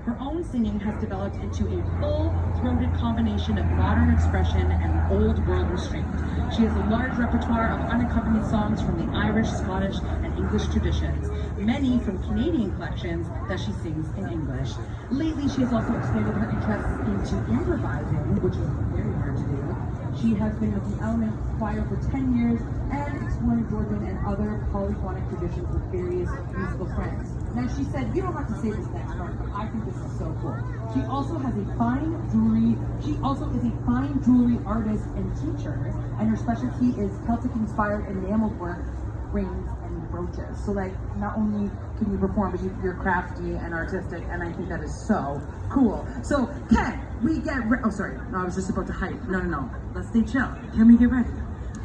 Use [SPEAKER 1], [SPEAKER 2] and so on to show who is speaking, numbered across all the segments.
[SPEAKER 1] Her own singing has developed into a full-throated combination of modern expression and old world restraint. She has a large repertoire of unaccompanied songs from the Irish, Scottish, and English traditions, many from Canadian collections that she sings in English. Lately, she has also expanded her interests into improvising, which is very hard to do. She has been with the Element Choir for 10 years and exploring Georgian and other polyphonic traditions with various musical friends. Now, she said, you don't have to say this next part, but I think this is so cool. She also is a fine jewelry artist and teacher, and her specialty is Celtic-inspired enameled work, rings, and brooches. So, like, not only can you perform, but you're crafty and artistic, and I think that is so cool. So, can we get oh, sorry, no, I was just about to hype. No, let's stay chill. Can we get ready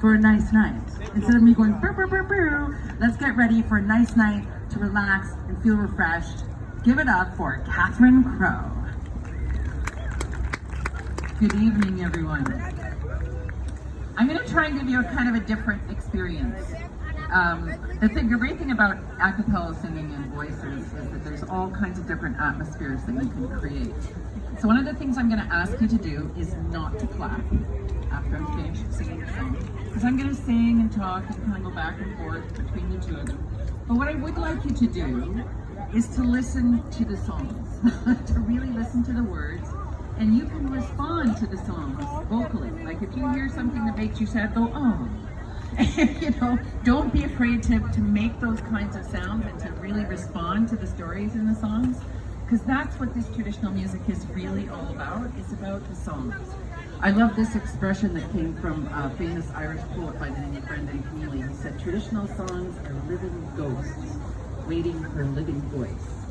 [SPEAKER 1] for a nice night? Instead of me going, burr, burr, burr, burr, let's get ready for a nice night to relax and feel refreshed. Give it up for Catherine Crow. Good evening, everyone. I'm going to try and give you a kind of a different experience. The great thing about a cappella singing and voices is that there's all kinds of different atmospheres that you can create. So one of the things I'm going to ask you to do is not to clap after I'm finished singing the song, because I'm going to sing and talk and kind of go back and forth between the two of them. But what I would like you to do is to listen to the songs, to really listen to the words, and you can respond to the songs vocally. Like if you hear something that makes you sad, go, oh. You know, don't be afraid to make those kinds of sounds and to really respond to the stories in the songs, because that's what this traditional music is really all about. It's about the songs. I love this expression that came from a famous Irish poet by the name of Brendan Keeley. He said, traditional songs are living ghosts waiting for a living voice.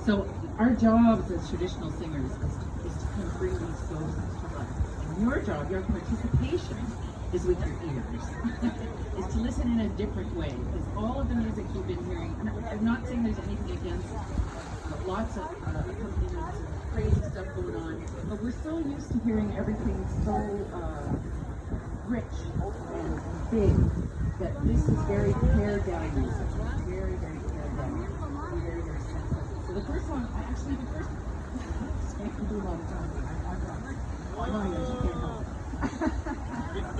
[SPEAKER 1] So our jobs as traditional singers is to kind of bring these ghosts to life. And your job, your participation, is with your ears, is to listen in a different way, because all of the music you've been hearing, and I'm not saying there's anything against lots of accompaniments and crazy stuff going on, but we're so used to hearing everything so rich and big that this is very pared down music. It's very, very pared down, and very, very sensitive. So the first one, I do it all the time. I can't help it.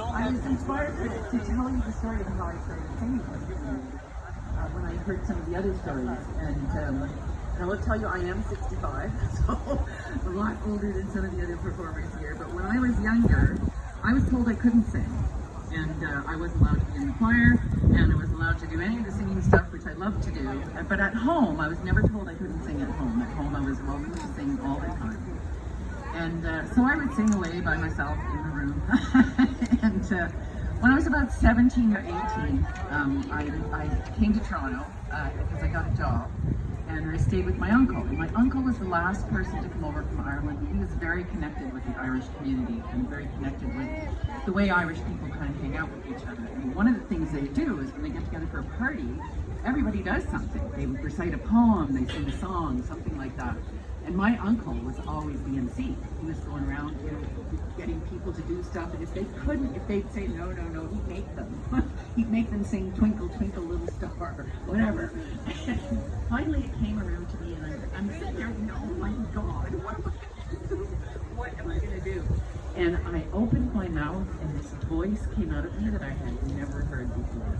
[SPEAKER 1] I was inspired to tell you the story of how I started singing when I heard some of the other stories. And I will tell you, I am 65, so a lot older than some of the other performers here. But when I was younger, I was told I couldn't sing. And I wasn't allowed to be in the choir, and I wasn't allowed to do any of the singing stuff, which I love to do. But at home, I was never told I couldn't sing at home. At home, I was welcome to sing all the time. And so I would sing away by myself in the room. And when I was about 17 or 18, I came to Toronto because I got a job. And I stayed with my uncle. And my uncle was the last person to come over from Ireland. He was very connected with the Irish community and very connected with the way Irish people kind of hang out with each other. And one of the things they do is when they get together for a party, everybody does something. They recite a poem, they sing a song, something like that. And my uncle was always the MC. He was going around, you know, getting people to do stuff. And if they couldn't, if they'd say no, he'd make them. He'd make them sing Twinkle, Twinkle, Little Star, or whatever. And finally it came around to me, and I'm sitting there thinking, oh my God, what am I going to do? And I opened my mouth, and this voice came out of me that I had never heard before.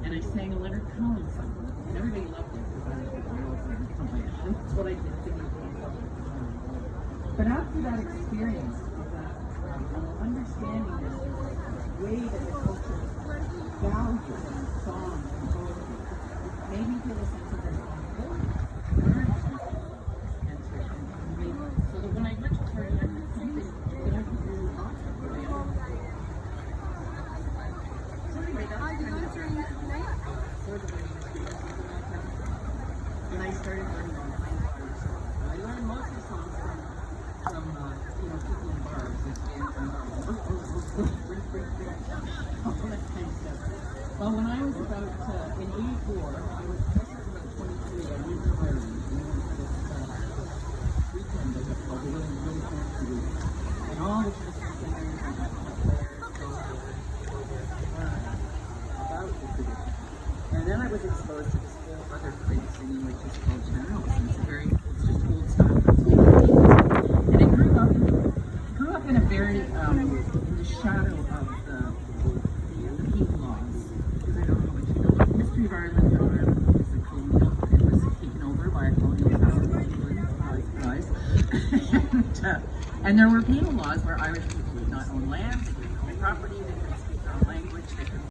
[SPEAKER 1] And I sang a Leonard Cohen song. And everybody loved it because I was the girl singing. That's what I did, singing. But after that experience of that, understanding this way that the culture values song and poetry, it made me feel a sense of responsibility, learn and make so that when I went to Trillium, I had something that I could really offer. So anyway, that's kind of sort of when I started learning all kinds of Irish songs. And I learned most of the songs from people in bars, like all that kind of stuff. Well, when I was about, in 84, I was just about shadow of the penal laws. Because I don't know what you know about the history of Ireland. Ireland is a colonial, it was taken over by a colonial power, England, surprise, surprise. And there were penal laws where Irish people could not own land, they couldn't own property, they couldn't speak their own language, they couldn't